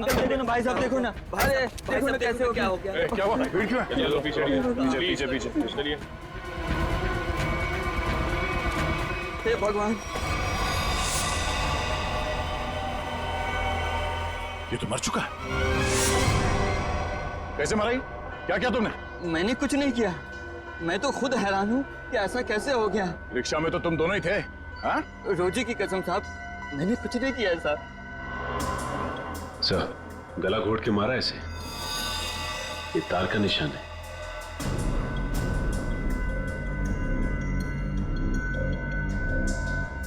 Uncle देखो ना, भाई साहब देखो ना, अरे देखो ना कैसे हो, क्या हो गया? क्या हुआ? भीड़ क्यों है? चलो पीछे पीछे पीछे पीछे चलिए। हे भगवान, ये तो मर चुका है। कैसे मरा? क्या किया तुमने? मैंने कुछ नहीं किया। मैं तो खुद हैरान हूँ कि ऐसा कैसे हो गया। रिक्शा में तो तुम दोनों ही थे। हाँ? रोजी की कसम साहब, मैंने कुछ नहीं किया है साहब। सर, गला घोट के मारा ऐसे, ये तार का निशान है।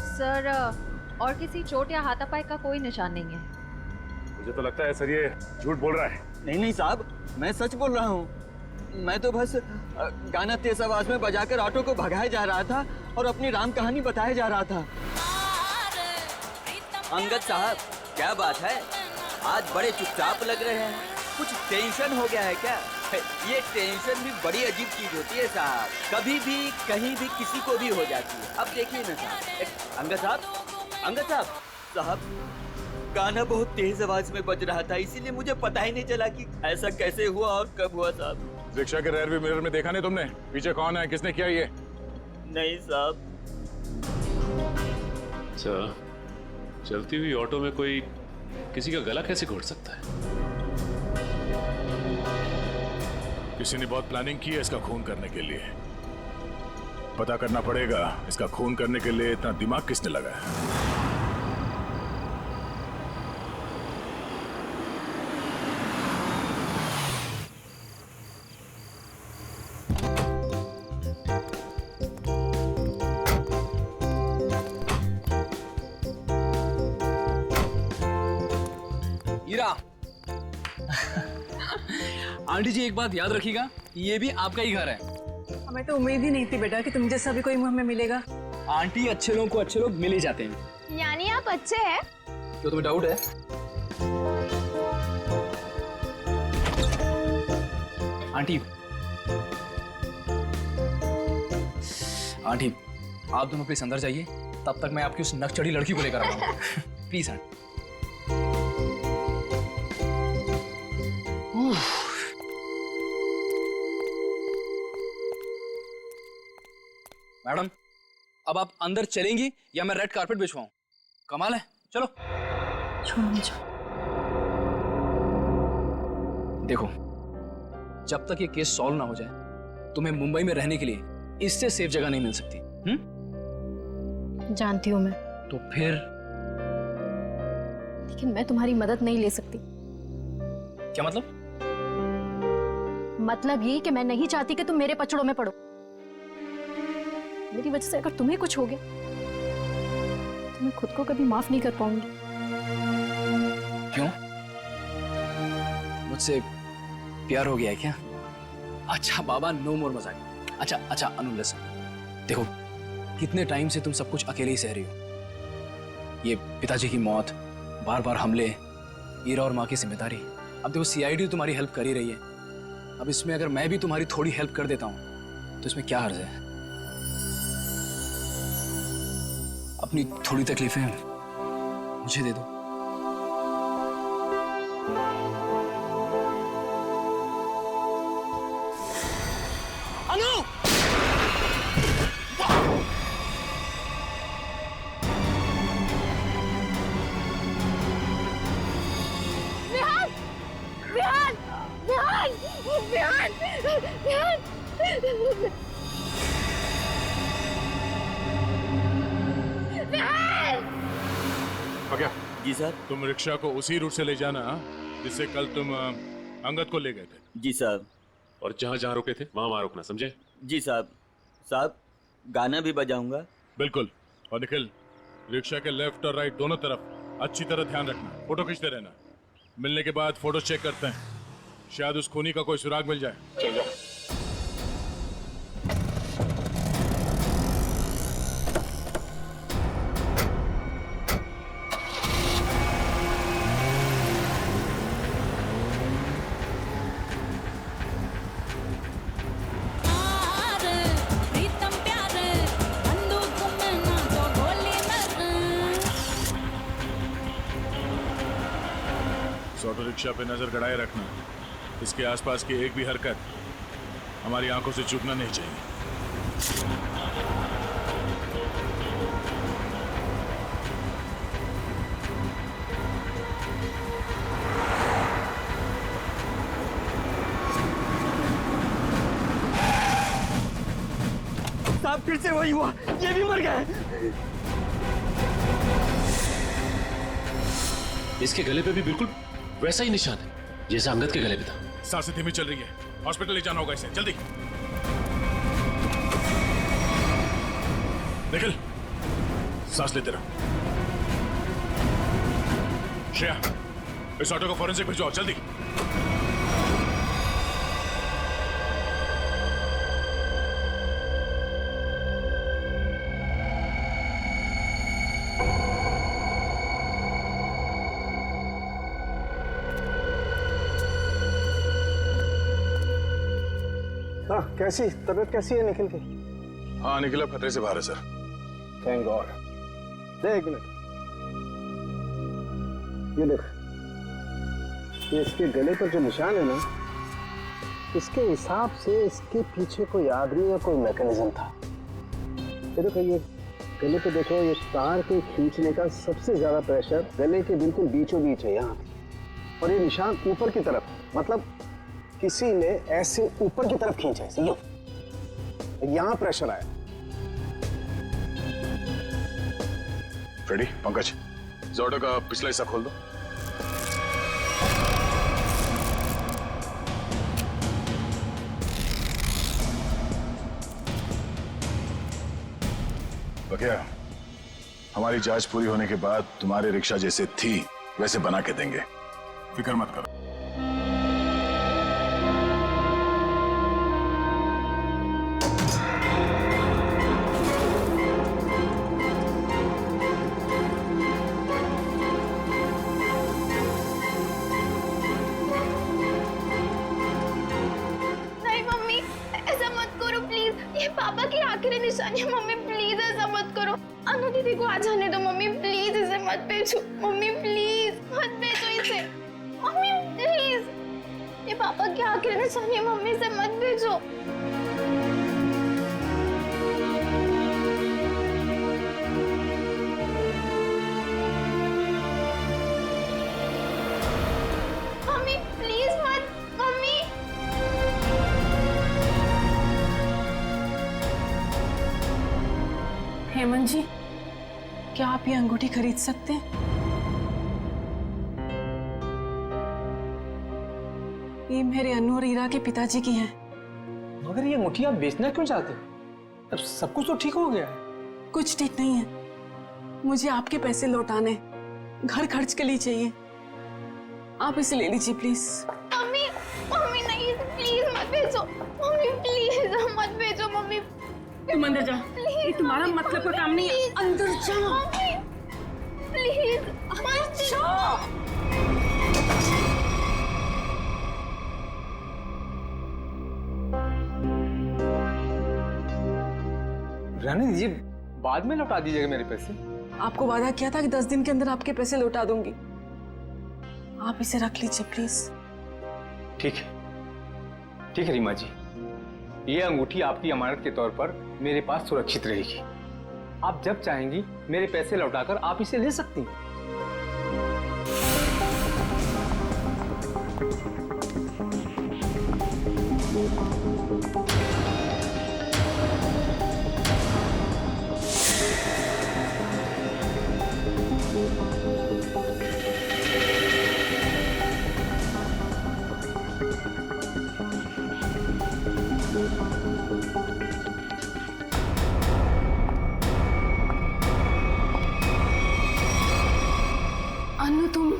सर, और किसी चोट या हाथापाई का कोई निशान नहीं है। मुझे तो लगता है सर ये झूठ बोल रहा है। नहीं नहीं साहब, मैं सच बोल रहा हूँ। मैं तो बस गाना तेज आवाज में बजाकर ऑटो को भगाया जा रहा था और अपनी राम कहानी बताया जा रहा था। अंगद साहब, क्या बात है? आज बड़े चुपचाप लग रहे हैं। कुछ टेंशन हो गया है क्या? ये टेंशन भी बड़ी अजीब चीज होती है साहब, कभी भी कहीं भी किसी को भी हो जाती है। अब देखिए ना साहब, अंगद साहब, अंगद साहब, साहब गाना बहुत तेज आवाज में बज रहा था, इसीलिए मुझे पता ही नहीं चला कि ऐसा कैसे हुआ और कब हुआ साहब। रिक्शा के रेयर व्यू मिरर में देखा नहीं तुमने? पीछे कौन है, किसने किया ये? नहीं साहब। सर, चलती हुई ऑटो में कोई किसी का गला कैसे घोट सकता है? किसी ने बहुत प्लानिंग की है इसका खून करने के लिए। पता करना पड़ेगा इसका खून करने के लिए इतना दिमाग किसने लगाया। आंटी जी, एक बात याद रखिएगा, ये भी आपका ही घर है। हमें तो उम्मीद ही नहीं थी बेटा कि तुम जैसा भी कोई हमें मिलेगा। आंटी, अच्छे लोगों को अच्छे लोग मिल ही जाते हैं। यानी आप अच्छे हैं? तो तुम्हें डाउट है? आंटी, आंटी आप दोनों प्लीज अंदर जाइए, तब तक मैं आपकी उस नकचढ़ी लड़की को लेकर आऊंगा। Please aunty. मैडम, अब आप अंदर चलेंगी या मैं रेड कारपेट बिछवाऊं? कमाल है, चलो। छोड़ मुझे। देखो, जब तक ये केस सॉल्व ना हो जाए, तुम्हें मुंबई में रहने के लिए इससे सेफ जगह नहीं मिल सकती। जानती हूँ मैं, तो फिर? लेकिन मैं तुम्हारी मदद नहीं ले सकती। क्या मतलब? मतलब ये कि मैं नहीं चाहती कि तुम मेरे पचड़ों में पड़ो। मेरी वजह से अगर तुम्हें कुछ हो गया तो मैं खुद को कभी माफ नहीं कर पाऊंगी। क्यों? मुझसे प्यार हो गया है क्या? अच्छा बाबा, नो मोर मजाक। अच्छा अनु, लिसन। देखो, कितने टाइम से तुम सब कुछ अकेले ही सह रही हो। ये पिताजी की मौत, बार बार हमले, ईरा और माँ की जिम्मेदारी। अब देखो, सीआईडी तुम्हारी हेल्प कर ही रही है। अब इसमें अगर मैं भी तुम्हारी थोड़ी हेल्प कर देता हूँ तो इसमें क्या हर्ज है? अपनी थोड़ी तकलीफें मुझे दे दो। अनु! विहान! विहान! विहान! विहान! विहान! क्या? जी सर। तुम रिक्शा को उसी रूट से ले जाना जिससे कल तुम अंगद को ले गए थे। जी साहब। और जहां जहां रुके थे वहां रुकना, समझे? जी साहब। साहब, गाना भी बजाऊंगा। बिल्कुल। और निखिल, रिक्शा के लेफ्ट और राइट दोनों तरफ अच्छी तरह ध्यान रखना, फोटो खींचते रहना। मिलने के बाद फोटो चेक करते हैं, शायद उस खूनी का कोई सुराग मिल जाए। चल जाओ। रिक्शा पे नजर गड़ाए रखना। इसके आसपास की एक भी हरकत हमारी आंखों से चूकना नहीं चाहिए। साहब फिर से वही हुआ, ये भी मर गए। इसके गले पे भी बिल्कुल वैसा ही निशान है जैसा अंगद के गले पे था। सांसें धीमी चल रही है, हॉस्पिटल ले जाना होगा इसे, जल्दी। निखिल, सांस लेते रहो। श्रेया, इस ऑटो को फॉरेंसिक भिजवाओ, जल्दी। हाँ, कैसी तबीयत कैसी है निखिल की? हाँ, निखिल अब खतरे से बाहर है सर। Thank God. देख एक मिनट, ये देख, ये इसके गले पर जो निशान है ना, इसके हिसाब से इसके पीछे कोई आदमी या कोई मैकेनिज्म था। ये देखो, ये गले पे देखो, ये तार के खींचने का सबसे ज्यादा प्रेशर गले के बिल्कुल बीचों बीच है यहाँ, और ये निशान ऊपर की तरफ, मतलब किसी ने ऐसे ऊपर की तरफ खींचा है, यहां प्रेशर आया। फ्रेडी, पंकज, इस ऑटो का पिछला हिस्सा खोल दो। बकिया, हमारी जांच पूरी होने के बाद तुम्हारे रिक्शा जैसे थी वैसे बना के देंगे, फिक्र मत करो। पापा की आखिरी निशानी है मम्मी, प्लीज ऐसा मत करो। अनु दीदी को आ जाने दो मम्मी, प्लीज इसे मत भेजो मम्मी, प्लीज मत भेजो इसे मम्मी, प्लीज। ये पापा की आखिरी निशानी है मम्मी, इसे मत भेजो। मम्मी प्लीज मत, मम्मी। हेमंत जी, क्या आप ये अंगूठी खरीद सकते हैं? ये मेरे अनु और ईरा के पिताजी की है। मगर ये अंगूठी आप बेचना क्यों चाहते हो? अब सब कुछ तो ठीक हो गया है। कुछ ठीक नहीं है, मुझे आपके पैसे लौटाने, घर खर्च के लिए चाहिए। आप इसे ले लीजिए प्लीज। मम्मी मम्मी नहीं, प्लीज मत भेजो मम्मी, प्लीज मत भेजो मम्मी। तुम अंदर जा, ये तुम्हारा मतलब का काम नहीं है। अंदर जा मम्मी, प्लीज मत जाओ। रहने दीजिए, बाद में लौटा दीजिएगा मेरे पैसे। आपको वादा किया था कि 10 दिन के अंदर आपके पैसे लौटा दूंगी। आप इसे रख लीजिए प्लीज। ठीक है रीमा जी, ये अंगूठी आपकी अमानत के तौर पर मेरे पास सुरक्षित रहेगी। आप जब चाहेंगी मेरे पैसे लौटाकर आप इसे ले सकती हैं। अनु तुम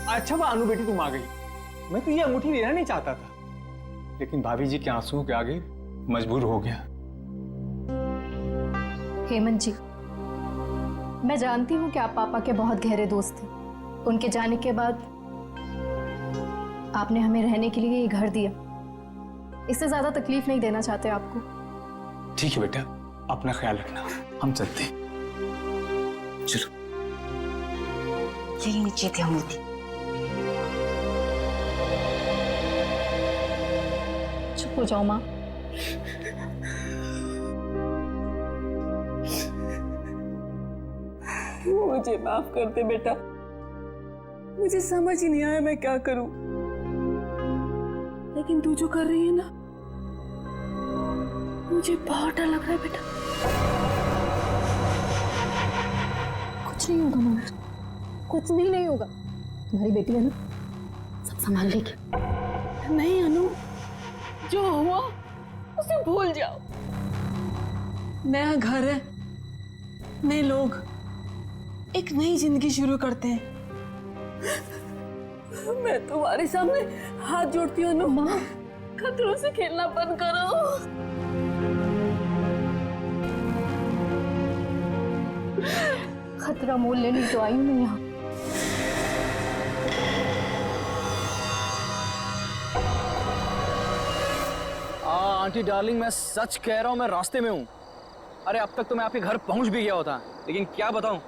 अच्छा वो अनु बेटी तुम आ गई। मैं तो ये अंगूठी लेना नहीं चाहता था, लेकिन भाभी जी के आंसू के आगे मजबूर हो गया। हेमंत जी, मैं जानती हूँ कि आप पापा के बहुत गहरे दोस्त थे। उनके जाने के बाद आपने हमें रहने के लिए ये घर दिया, इससे ज्यादा तकलीफ नहीं देना चाहते आपको। ठीक है बेटा, अपना ख्याल रखना, हम चलते हैं। चलो। यही नीचे थे अंगूठी। चुप हो जाओ माँ। मुझे माफ कर दे बेटा, मुझे समझ ही नहीं आया मैं क्या करूं, लेकिन तू जो कर रही है ना, मुझे बहुत डर लग रहा है बेटा। कुछ नहीं होगा मम्मी, कुछ भी नहीं होगा। तुम्हारी बेटी है ना, सब संभाल लेगी। नहीं अनु, जो हुआ उसे भूल जाओ। नया घर है, नए लोग, एक नई जिंदगी शुरू करते हैं। मैं तुम्हारे सामने हाथ जोड़ती हूँ अनु, माँ खतरों से खेलना बंद करो। खतरा मोल लेने तो आई हूँ मैं यहाँ। आंटी डार्लिंग, मैं सच कह रहा हूँ, मैं रास्ते में हूँ। अरे अब तक तो मैं आपके घर पहुँच भी गया होता, लेकिन क्या बताऊँ,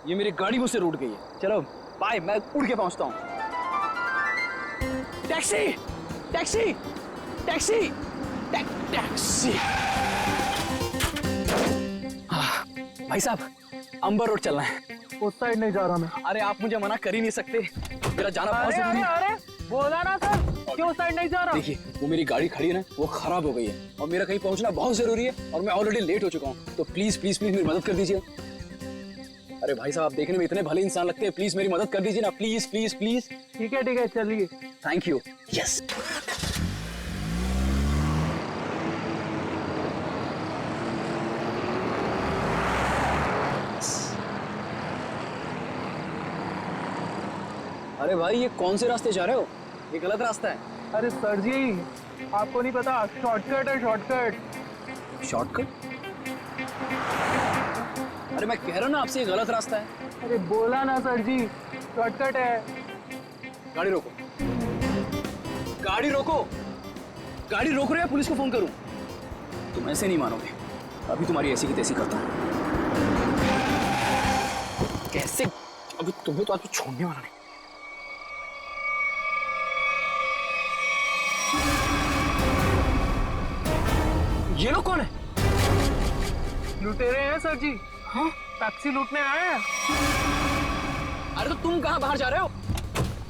ये मेरी गाड़ी मुझसे रूठ गई है। चलो बाय, मैं उड़ के पहुँचता हूँ। Taxi taxi taxi taxi. भाई साहब, अंबर रोड चलना है। उस साइड नहीं जा रहा मैं। अरे आप मुझे मना कर ही नहीं सकते, मेरा जाना बहुत जरूरी है। अरे बोला ना सर, क्यों साइड नहीं जा रहा? देखिए, वो मेरी गाड़ी खड़ी है ना, वो खराब हो गई है और मेरा कहीं पहुंचना बहुत जरूरी है और मैं ऑलरेडी लेट हो चुका हूँ, तो प्लीज प्लीज प्लीज मेरी मदद कर दीजिए। अरे भाई साहब, आप देखने में इतने भले इंसान लगते हैं, प्लीज मेरी मदद कर दीजिए ना, प्लीज प्लीज प्लीज। ठीक है चलिए। Thank you. यस। अरे भाई, ये कौन से रास्ते जा रहे हो? ये गलत रास्ता है। अरे सर जी, आपको नहीं पता, शॉर्टकट है शॉर्टकट। शॉर्टकट? अरे मैं कह रहा हूँ ना आपसे, ये गलत रास्ता है। अरे बोला ना सर जी, शॉर्टकट है। गाड़ी रोको, गाड़ी रोको, गाड़ी रोक रहे हैं, पुलिस को फोन करूं? तुम ऐसे नहीं मानोगे, अभी तुम्हारी ऐसी की तैसी करता हूं। कैसे? अभी तुम्हें तो आज छोड़ने वाला नहीं। ये लोग कौन है? लुटेरे हैं सर जी। हाँ? टैक्सी लूटने आए हैं। अरे तो तुम कहाँ बाहर जा रहे हो?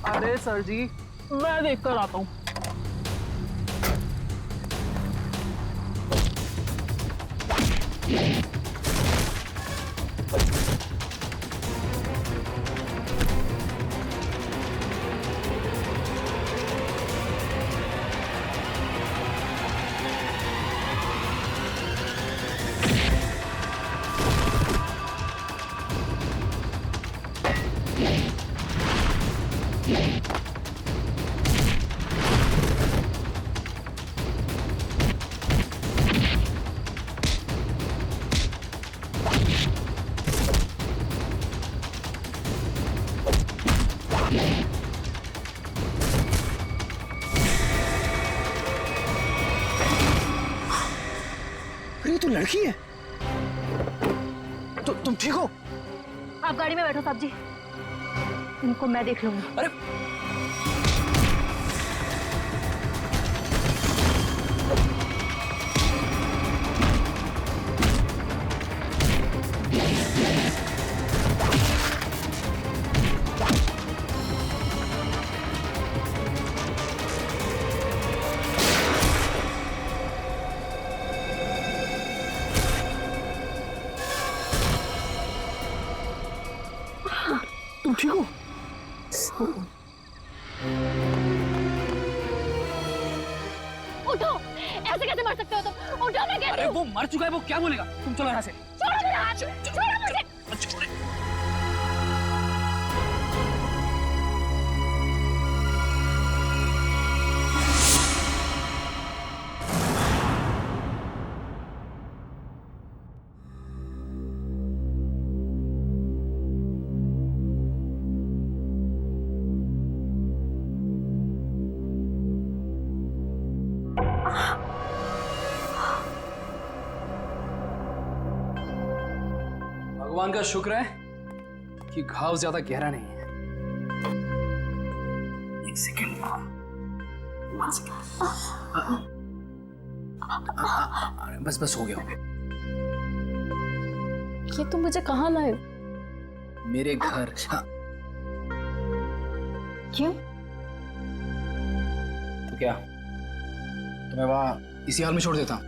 अरे सर जी, मैं देख कर आता हूँ। अरे तो लड़की है। तो तुम ठीक हो? आप गाड़ी में बैठो साहब जी, इनको मैं देख लूंगी। अरे तुम ठीक हो? उठो, ऐसे कैसे मर सकते हो तुम? उठो, मैं कहती अरे हूँ। वो मर चुका है, वो क्या बोलेगा? तुम चलो यहाँ से। छोड़ो मेरा हाथ, छोड़ो मुझे। भगवान का शुक्र है कि घाव ज्यादा गहरा नहीं है। एक सेकेंड, बस बस हो गया। ये तुम मुझे कहाँ लाए? मेरे घर। हाँ। क्यों? तो क्या तुम्हें वहां इसी हाल में छोड़ देता?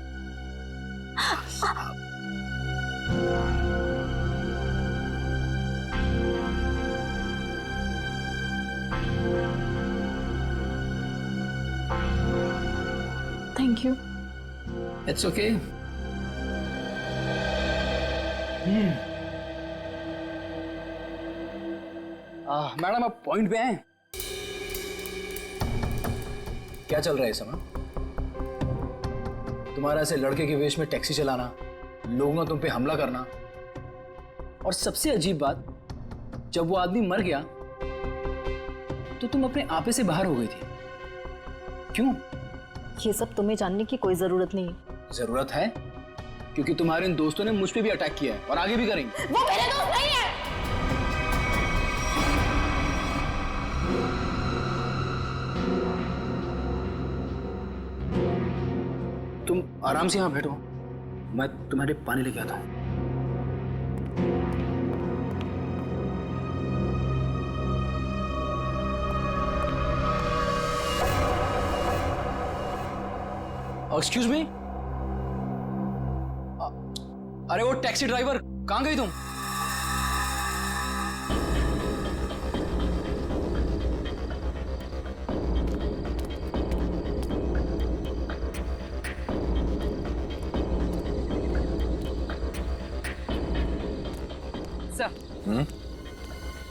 Thank you. It's okay. Madam आप पॉइंट पे हैं। क्या चल रहा है इस समय? तुम्हारा ऐसे लड़के के वेश में टैक्सी चलाना, लोगों का तुम पे हमला करना, और सबसे अजीब बात, जब वो आदमी मर गया तो तुम अपने आपे से बाहर हो गई थी। क्यों? ये सब तुम्हें जानने की कोई जरूरत नहीं। जरूरत है, क्योंकि तुम्हारे इन दोस्तों ने मुझ पे भी अटैक किया है और आगे भी करेंगे। वो मेरे दोस्त नहीं है। तुम आराम से यहां बैठो, मैं तुम्हारे पानी लेके आता हूं। एक्सक्यूज मी, अरे वो टैक्सी ड्राइवर, कहां गई तुम?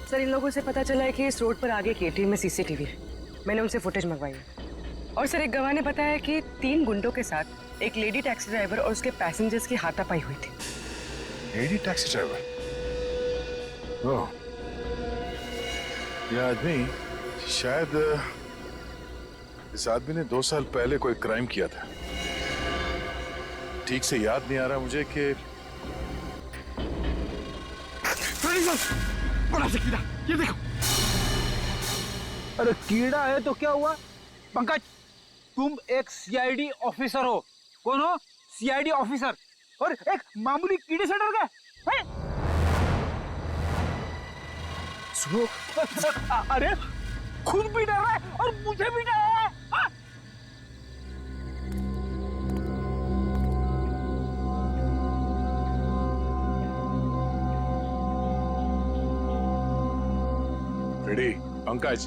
सर, इन लोगों से पता चला है कि इस रोड पर आगे के एटीएम में सीसीटीवी है। मैंने उनसे फुटेज मंगवाई है। और सर, एक गवाह ने बताया कि 3 गुंडों के साथ एक लेडी टैक्सी ड्राइवर और उसके पैसेंजर्स की हाथापाई हुई थी। Lady taxi driver? ओह, ये आदमी शायद इस आदमी ने 2 साल पहले कोई क्राइम किया था। ठीक से याद नहीं आ रहा मुझे कि बड़ा सा कीड़ा, ये देखो। अरे कीड़ा है तो क्या हुआ? पंकज, तुम एक सीआईडी ऑफिसर हो। कौन हो? सीआईडी ऑफिसर, और एक मामूली कीड़े से डर गए हैं? सुनो, अरे खुद भी डर रहा है और मुझे भी डर रहा है। हाँ? रेडी पंकज,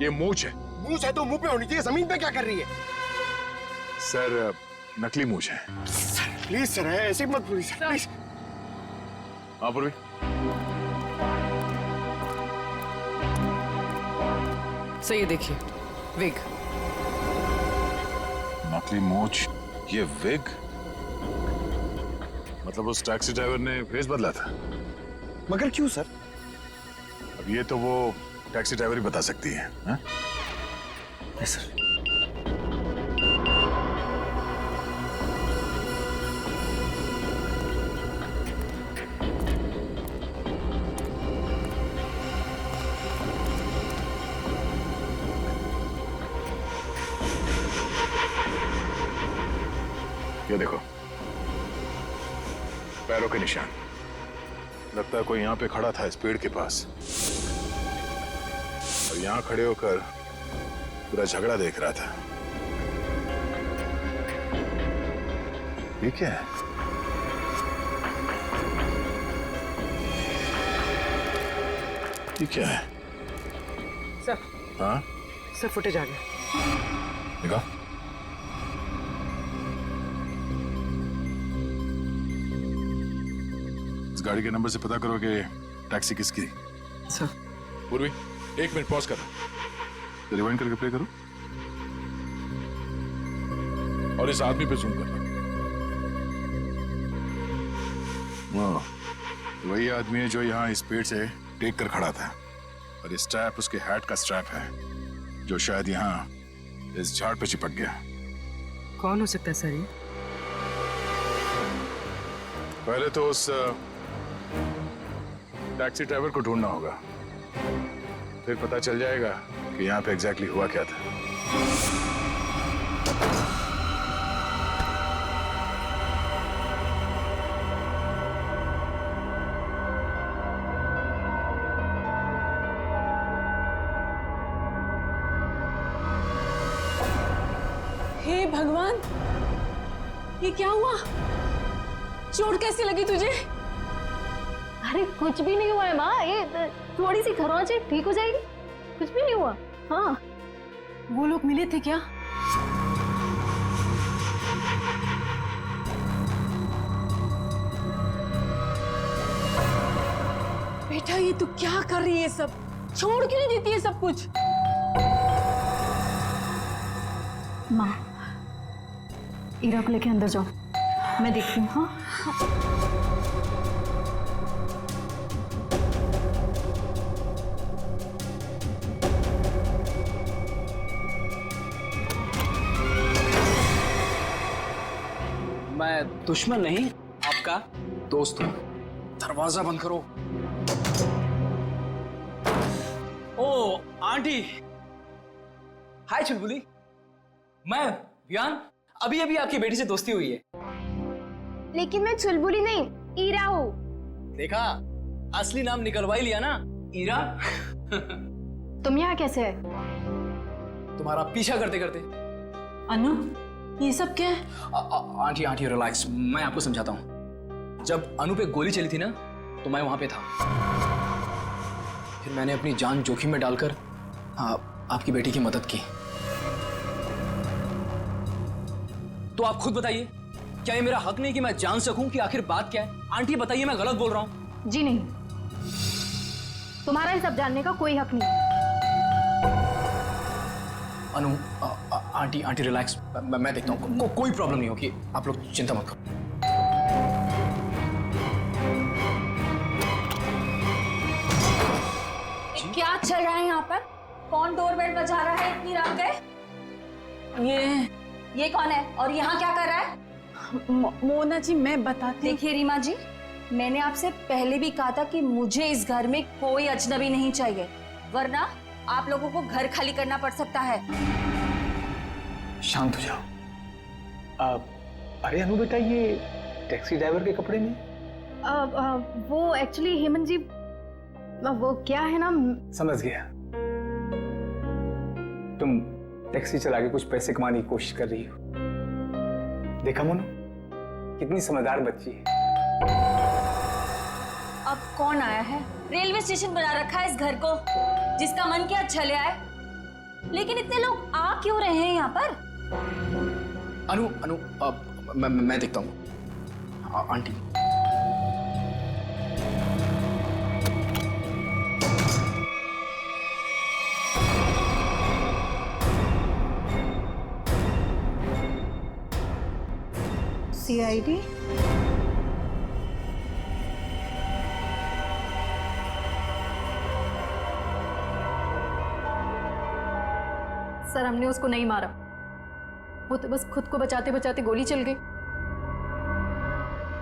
ये मूंछ है। मूंछ है तो मुंह पे होनी चाहिए, जमीन पे क्या कर रही है? सर, नकली मूंछ है। प्लीज सर, ऐसे मत प्लीज। हाँ पूर्वी, सर ये देखिए, विग। नकली मूंछ, ये विग? मतलब उस टैक्सी ड्राइवर ने फेस बदला था? मगर क्यों सर? अब ये तो वो टैक्सी ड्राइवर ही बता सकती है। हाँ? Yes sir. ये देखो, पैरों के निशान। लगता है कोई यहाँ पे खड़ा था इस पेड़ के पास, और यहाँ खड़े होकर पूरा झगड़ा देख रहा था। ये क्या है? ये क्या है? सर, हाँ सर फुटेज आ गया। देखो, इस गाड़ी के नंबर से पता करो कि टैक्सी किसकी। सर। पूर्वी, 1 मिनट पॉज करो, रिवाइंड करके प्ले करो, और इस आदमी पे जूम करना। वही आदमी है जो यहाँ इस पेड़ से टेक कर खड़ा था, और ये स्ट्रैप उसके हैट का स्ट्रैप है, जो शायद यहाँ इस झाड़ पे चिपक गया। कौन हो सकता है सर ये? पहले तो उस टैक्सी ड्राइवर को ढूंढना होगा, फिर पता चल जाएगा कि यहाँ पे एग्जैक्टली हुआ क्या था। हे भगवान, ये क्या हुआ? चोट कैसे लगी तुझे? अरे कुछ भी नहीं हुआ है माँ, ये थोड़ी सी खरोंच है, ठीक हो जाएगी, कुछ भी नहीं हुआ। हाँ, वो लोग मिले थे क्या? बेटा ये तू क्या कर रही है? सब छोड़ क्यों नहीं देती है सब कुछ? माँ, ईरा को लेके अंदर जाओ, मैं देखती हूँ। हाँ मैं दुश्मन नहीं, आपका दोस्त हूँ। दरवाजा बंद करो। ओ आंटी, हाय चुलबुली। मैं वियान, अभी अभी आपकी बेटी से दोस्ती हुई है। लेकिन मैं चुलबुली नहीं, ईरा हूँ। देखा, असली नाम निकलवा ही लिया ना, ईरा। तुम यहाँ कैसे है? तुम्हारा पीछा करते करते। अनु, ये सब क्या है? आंटी आंटी रिलैक्स, मैं आपको समझाता हूँ। जब अनु पे गोली चली थी ना, तो मैं वहां पे था। फिर मैंने अपनी जान जोखिम में डालकर आपकी बेटी की मदद की। तो आप खुद बताइए, क्या ये मेरा हक नहीं कि मैं जान सकूं कि आखिर बात क्या है? आंटी बताइए, मैं गलत बोल रहा हूं? जी नहीं, तुम्हारा ये सब जानने का कोई हक नहीं। अनु, आंटी आंटी रिलैक्स, मैं देखता हूँ। कोई प्रॉब्लम नहीं होगी, आप लोग चिंता मत करो। क्या चल रहा है यहाँ पर? कौन डोरबेल बजा रहा है इतनी रात गए? ये कौन है और यहाँ क्या कर रहा है? मोना जी, मैं बताती हूँ। देखिए रीमा जी, मैंने आपसे पहले भी कहा था कि मुझे इस घर में कोई अजनबी नहीं चाहिए, वरना आप लोगों को घर खाली करना पड़ सकता है। शांत हो जाओ। अरे अनु बेटा, ये टैक्सी ड्राइवर के कपड़े में? वो एक्चुअली हेमंत जी, वो क्या है ना। समझ गया, तुम टैक्सी चला के कुछ पैसे कमाने की कोशिश कर रही हो। देखा मोनू, कितनी समझदार बच्ची है। अब कौन आया है? रेलवे स्टेशन बना रखा है इस घर को, जिसका मन किया चले आए। लेकिन इतने लोग आ क्यों रहे हैं यहाँ पर? अनु अनु, मैं देखता हूँ। Aunty, CID? सर, हमने उसको नहीं मारा, वो तो बस खुद को बचाते बचाते गोली चल गई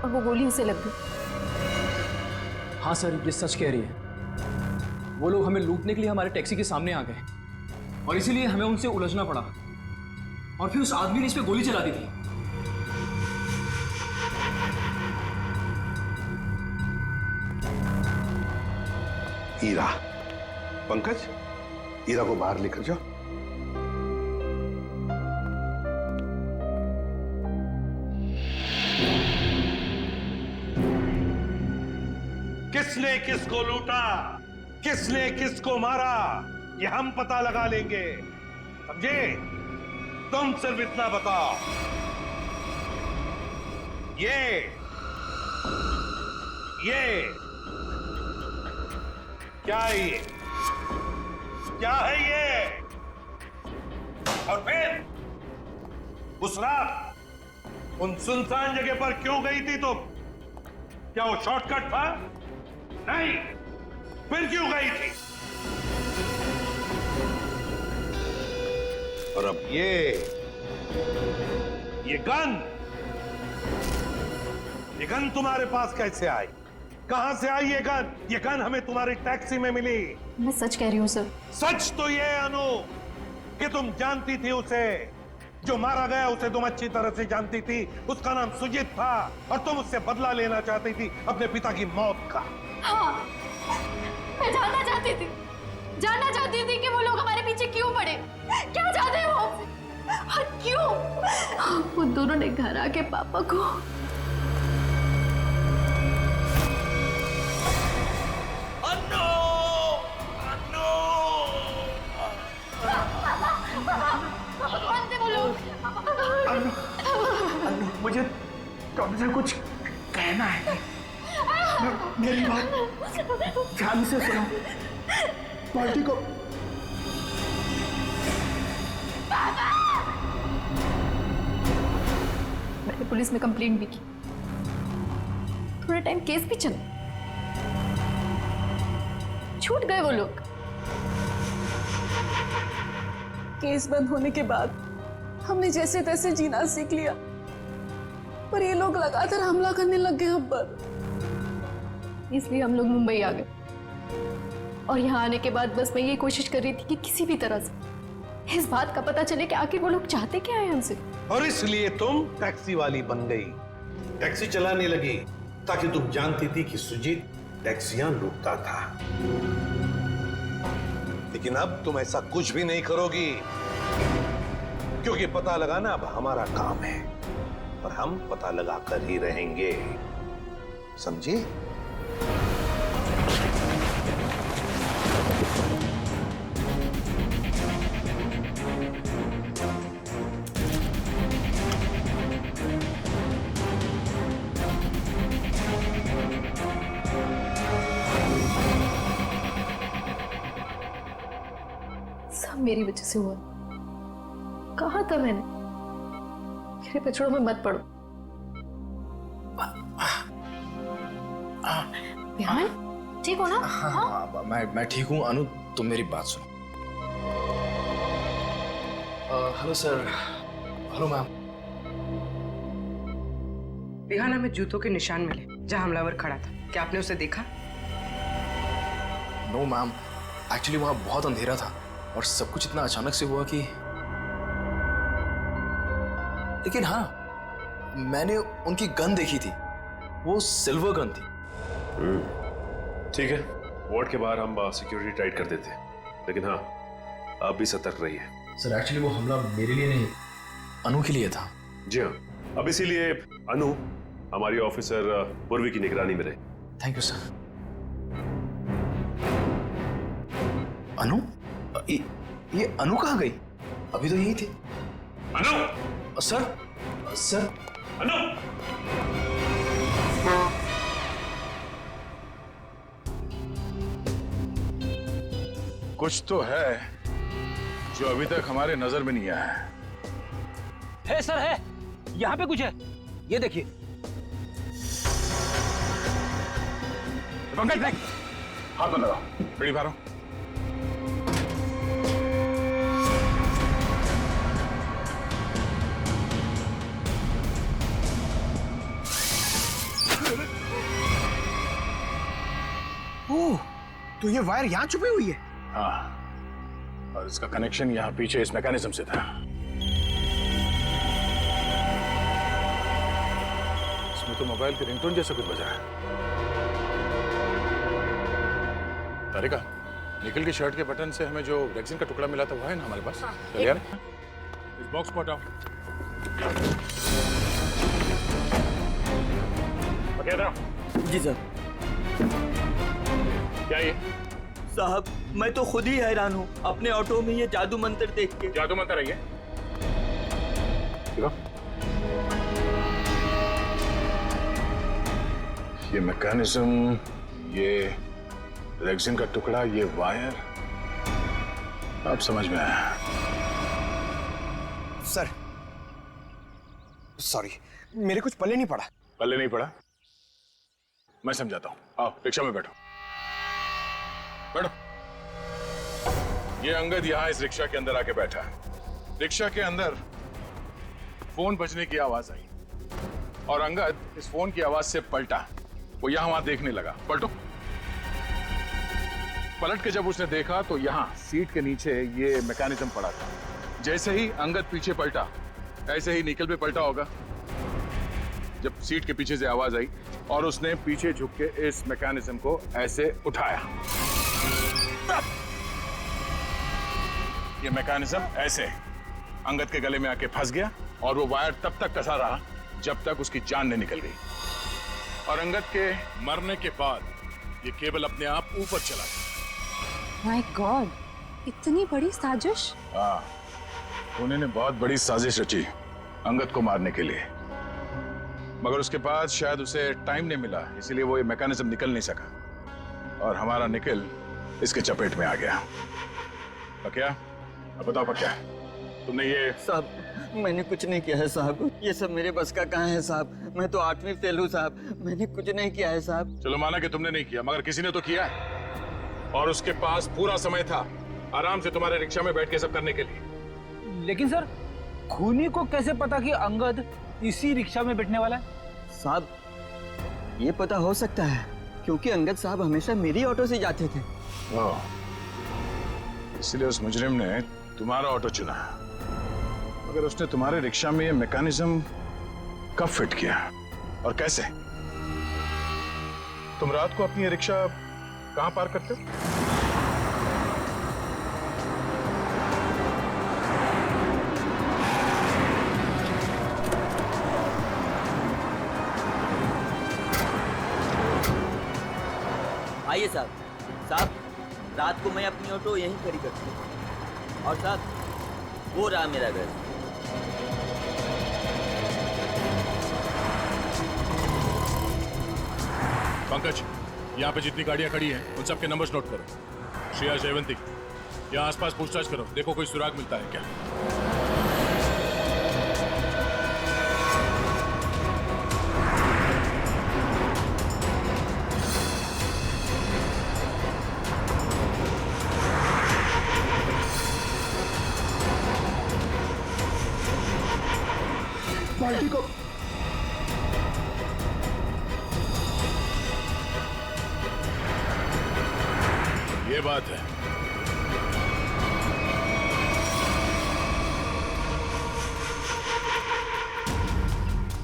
और वो गोली उसे लग गई। हाँ सर, ये सच कह रही है। वो लोग हमें लूटने के लिए हमारे टैक्सी के सामने आ गए और इसीलिए हमें उनसे उलझना पड़ा, और फिर उस आदमी ने इस पे गोली चला दी थी। ईरा, पंकज, ईरा को बाहर लेकर जाओ। किसने किसको लूटा, किसने किसको मारा, ये हम पता लगा लेंगे, समझे? तुम सिर्फ इतना बताओ, ये क्या है? ये क्या है ये? और फिर उस रात उन सुनसान जगह पर क्यों गई थी तुम? क्या वो शॉर्टकट था? नहीं, फिर क्यों गई थी? और अब ये गन तुम्हारे पास कैसे आई? कहां से आई ये गन? ये गन हमें तुम्हारी टैक्सी में मिली। मैं सच कह रही हूँ सर। सच तो ये है अनु कि तुम जानती थी उसे। जो मारा गया उसे तुम अच्छी तरह से जानती थी। उसका नाम सुजीत था और तुम उससे बदला लेना चाहती थी अपने पिता की मौत का। हाँ, मैं जानना चाहती थी कि वो लोग हमारे पीछे क्यों पड़े, क्या चाहते वो और क्यों। वो दोनों ने घर आके पापा को मुझे तुमसे कुछ कहना है। मेरी बात ध्यान से सुनो। पार्टी को मैंने पुलिस में कंप्लेंट भी की, थोड़ा टाइम केस भी चला, छूट गए वो लोग। केस बंद होने के बाद हमने जैसे तैसे जीना सीख लिया, पर ये लोग लगातार हमला करने लग गए हम पर। इसलिए हम लोग मुंबई आ गए और यहाँ आने के बाद बस मैं ये कोशिश कर रही थी कि किसी भी तरह से इस बात का पता चले कि आखिर वो लोग चाहते क्या है हमसे। और इसलिए तुम टैक्सी वाली बन गई, टैक्सी चलाने लगी, ताकि तुम जानती थी कि सुजीत टैक्सियां लूटता था। लेकिन अब तुम ऐसा कुछ भी नहीं करोगी, क्योंकि पता लगाना अब हमारा काम है और हम पता लगा कर ही रहेंगे, समझी? सब मेरी वजह से हुआ। कहा था मैंने, मेरे पछड़ों में मत पड़ो। बिहान ठीक हो ना? हाँ, मैं ठीक हूँ। अनु, तुम मेरी बात सुनो। Hello sir. Hello ma'am. बिहान हमें जूतों के निशान मिले जहां हमलावर खड़ा था। क्या आपने उसे देखा? नो मैम, एक्चुअली वहां बहुत अंधेरा था और सब कुछ इतना अचानक से हुआ कि, लेकिन हाँ, मैंने उनकी गन देखी थी। वो सिल्वर गन थी। ठीक है, वार्ड के बाहर हम सिक्योरिटी टाइट कर देते हैं, लेकिन हाँ, आप भी सतर्क रहिए। सर एक्चुअली वो हमला मेरे लिए नहीं, अनु के लिए था। जी हाँ, अब इसीलिए अनु हमारी ऑफिसर पूर्वी की निगरानी में रहे। Thank you sir. अनु? ये अनु कहाँ गई? अभी तो यही थी। अनु! सर अनु! कुछ तो है जो अभी तक हमारे नजर में नहीं आया है। सर है, यहाँ पे कुछ है, ये देखिए। पंकज देख, हाथ में लगाओ, बीड़ी मारो। ओह, तो ये वायर यहाँ छुपी हुई है? हाँ, और इसका कनेक्शन यहाँ पीछे इस मैकेनिज्म से था। इसमें तो मोबाइल की रिंगटोन जैसा कुछ बजा है। तारिका, निकल की शर्ट के बटन से हमें जो रेक्सिन का टुकड़ा मिला था वो है ना हमारे पास? चलिए यार, इस बॉक्स को हटाओ। जी सर। क्या ये? साहब, मैं तो खुद ही हैरान हूँ अपने ऑटो में ये जादू मंत्र देख के। जादू मंत्र है ये मैकेनिज्म, ये रेक्सिन का टुकड़ा, ये वायर, अब समझ में आया। सर सॉरी, मेरे कुछ पल्ले नहीं पड़ा। पल्ले नहीं पड़ा? मैं समझाता हूँ, आओ रिक्शा में बैठो। बैठो। ये अंगद यहाँ इस रिक्शा के अंदर आके बैठा है। रिक्शा के अंदर फोन बजने की आवाज आई और अंगद इस फोन की आवाज से पलटा वो यहाँ वहां देखने लगा। पलटो। पलट के जब उसने देखा तो यहाँ सीट के नीचे ये मैकेनिज्म पड़ा था। जैसे ही अंगद पीछे पलटा, ऐसे ही निकल पे पलटा होगा। जब सीट के पीछे से आवाज आई और उसने पीछे झुक के इस मैकेनिज्म को ऐसे उठाया, ये मैकेनिज्म ऐसे अंगद के गले में आके फंस गया और वो वायर तब तक कसा रहा जब तक उसकी जान नहीं निकल गई। और अंगद के मरने के बाद ये केबल अपने आप ऊपर चला गया। माय गॉड, इतनी बड़ी साजिश। हाँ, उन्होंने बहुत बड़ी साजिश रची अंगद को मारने के लिए, मगर उसके बाद शायद उसे टाइम नहीं मिला, इसीलिए वो ये मैकेनिज्म निकल नहीं सका और हमारा निकल इसके चपेट में आ गया। क्या? अब बताओ पक्या, तुमने ये? साहब, मैंने कुछ नहीं किया है साहब, ये सब मेरे बस का कहाँ है साहब, मैं तो 8वीं फेल हूँ साहब, मैंने कुछ नहीं किया है साहब। चलो माना कि तुमने नहीं किया, मगर किसी ने तो किया है और उसके पास पूरा समय था आराम से तुम्हारे रिक्शा में बैठ के सब करने के लिए। लेकिन सर, खूनी को कैसे पता कि अंगद इसी रिक्शा में बैठने वाला है? साहब, ये पता हो सकता है क्योंकि अंगद साहब हमेशा मेरी ऑटो से जाते थे। इसलिए उस मुजरिम ने तुम्हारा ऑटो चुना। मगर उसने तुम्हारे रिक्शा में ये मैकेनिज्म कब फिट किया और कैसे? तुम रात को अपनी ये रिक्शा कहां पार्क करते हो? आइए साहब, रात को मैं अपनी ऑटो यहीं खड़ी करती हूँ और साहब वो रहा मेरा घर। पंकज, यहाँ पे जितनी गाड़ियाँ खड़ी हैं उन सबके नंबर्स नोट करो। श्रेया, जयवंती, यहाँ आसपास पूछताछ करो, देखो कोई सुराग मिलता है क्या। पार्टी को ये बात है।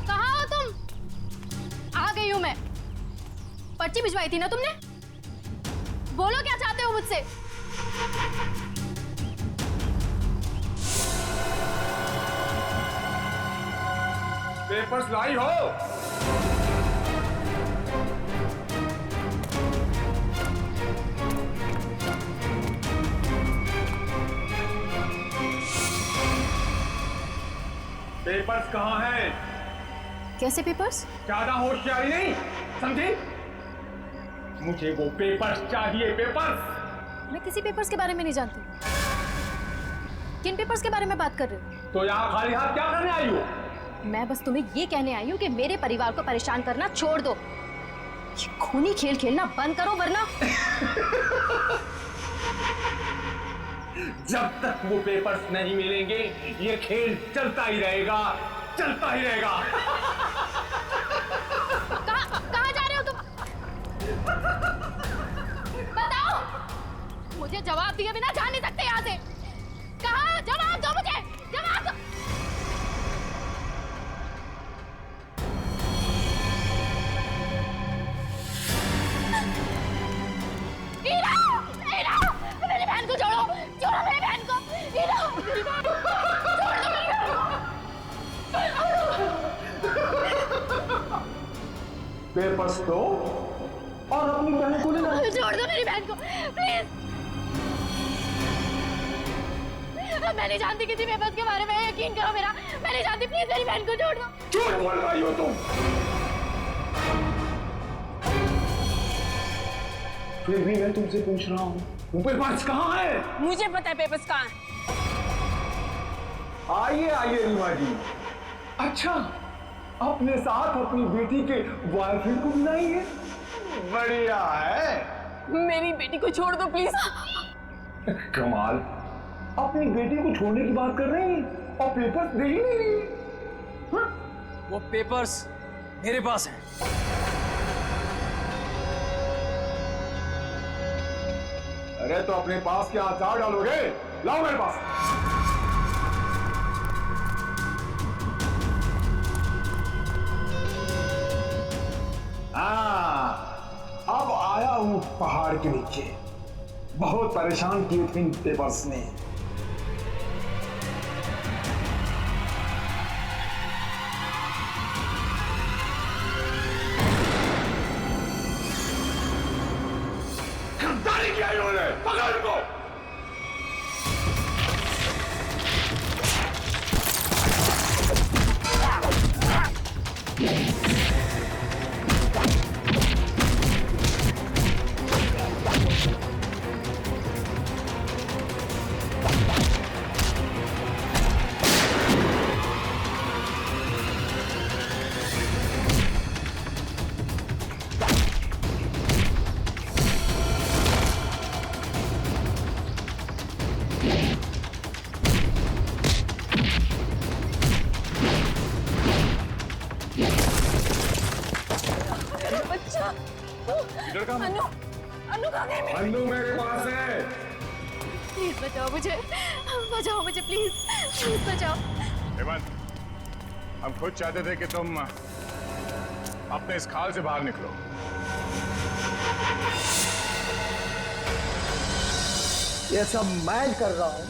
कहाँ हो तुम? आ गई हूं मैं। पर्ची भिजवाई थी ना तुमने? बोलो क्या चाहते हो मुझसे? पेपर्स लाई हो? पेपर्स कहाँ हैं? कैसे पेपर्स? ज्यादा होशियारी नहीं, समझी? मुझे वो पेपर्स चाहिए, पेपर्स। मैं किसी पेपर्स के बारे में नहीं जानती। किन पेपर्स के बारे में बात कर रहे हो? तो यहाँ खाली हाथ क्या करने आई हो? मैं बस तुम्हें ये कहने आई हूँ कि मेरे परिवार को परेशान करना छोड़ दो। ये खूनी खेल खेलना बंद करो वरना जब तक वो पेपर्स नहीं मिलेंगे ये खेल चलता ही रहेगा, चलता ही रहेगा। कहाँ जा रहे हो तुम? बताओ, मुझे जवाब दिए बिना जा नहीं सकते यहाँ से। कहाँ? जवाब दो मुझे, जवाब दो। हीरा, हीरा, मेरी बहन को छोड़ो, छोड़ो मेरी बहन को। हीरा, मेरी बहन को, छोड़ दो मेरी बहन को। पेपर्स दो और अपनी बहन को ले लो। छोड़ दो मेरी बहन को, प्लीज। मैं नहीं जानती किसी पेपर्स के बारे में, यकीन करो मेरा, मैं नहीं जानती। प्लीज मेरी बहन को छोड़ दो। झूठ बोल रही हो तुम। फिर भी मैं तुमसे पूछ रहा हूँ, वो पेपर्स कहाँ है? मुझे पता है पेपर्स कहाँ है। आइए आइए रीमा जी। अच्छा, अपने साथ अपनी बेटी के बॉयफ्रेंड को बुलाइए। बढ़िया है। मेरी बेटी को छोड़ दो प्लीज। कमाल, अपनी बेटी को छोड़ने की बात कर रही है और पेपर्स दे ही नहीं रही। वो पेपर्स मेरे पास हैं। अरे तो अपने पास क्या अचार डालोगे? लाओ मेरे पास। अब आया हूं पहाड़ के नीचे। बहुत परेशान किए थे इन पेपर्स ने। गद्दारी किया इन्होंने, पकड़ इनको। इधर का अनु कहाँ गई? अन्नू मेरे पास है। प्लीज बचाओ मुझे प्लीज बचाओ। हेमंत, हम खुद चाहते थे कि तुम अपने इस खाल से बाहर निकलो। ये सब मैं कर रहा हूं,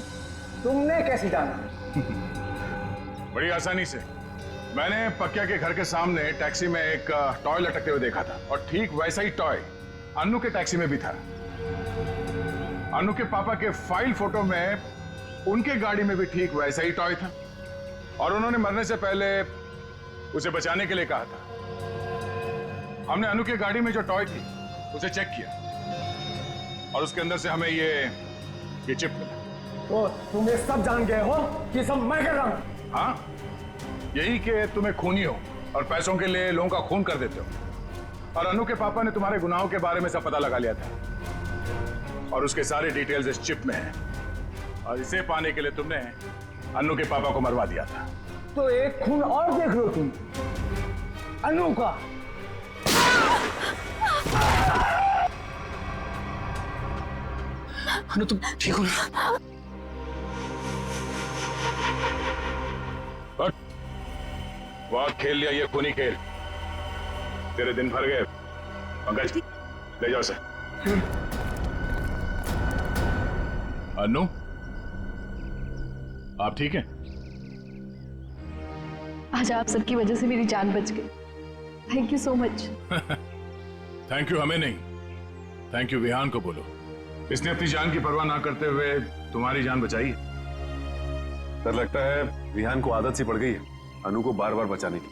तुमने कैसे जाना? बड़ी आसानी से। मैंने पक्या के घर के सामने टैक्सी में एक टॉय लटकते हुए देखा था, और ठीक वैसा ही टॉय अन्नू के टैक्सी में भी था। अन्नू के पापा के फाइल फोटो में उनके गाड़ी में भी ठीक वैसा ही टॉय था, और उन्होंने मरने से पहले उसे बचाने के लिए कहा था। हमने अन्नू की गाड़ी में जो टॉय थी उसे चेक किया, और उसके अंदर से हमें ये चिप मिला। तो तुम ये सब जान गए हो कि सब मैं कर रहा हूं? हाँ, यही कि तुम्हें खूनी हो और पैसों के लिए लोगों का खून कर देते हो। और अनु के पापा ने तुम्हारे गुनाहों के बारे में सब पता लगा लिया था, और उसके सारे डिटेल्स इस चिप में हैं। और इसे पाने के लिए तुमने अनु के पापा को मरवा दिया था। तो एक खून और देख लो तुम, अनु का। अनु तुम ठीक हो ना? बहुत खेल लिया ये खूनी खेल, तेरे दिन भर गए। पंकज, ले जाओ सर। अनु, आप ठीक हैं? आज आप सबकी वजह से मेरी जान बच गई। Thank you so much. Thank you हमें नहीं, थैंक यू विहान को बोलो। इसने अपनी जान की परवाह ना करते हुए तुम्हारी जान बचाई। डर लगता है विहान को आदत सी पड़ गई है अनु को बार बार बचाने की।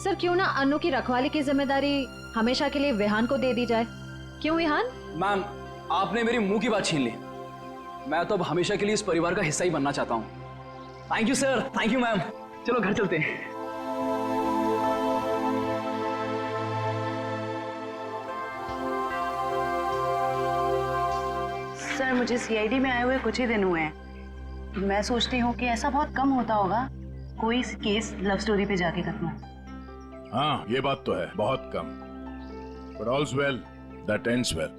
सर क्यों ना अनु की रखवाली की जिम्मेदारी हमेशा के लिए विहान को दे दी जाए? क्यों विहान? मैम, आपने मेरी मुंह की बात छीन ली। मैं तो अब हमेशा के लिए इस परिवार का हिस्सा ही बनना चाहता हूँ। Thank you sir, thank you ma'am. चलो घर चलते हैं। सर मुझे सीआईडी में आए हुए कुछ ही दिन हुए हैं। मैं सोचती हूँ कि ऐसा बहुत कम होता होगा कोई केस लव स्टोरी पे जाके खत्म। हाँ, ये बात तो है, बहुत कम। But all's well that ends well.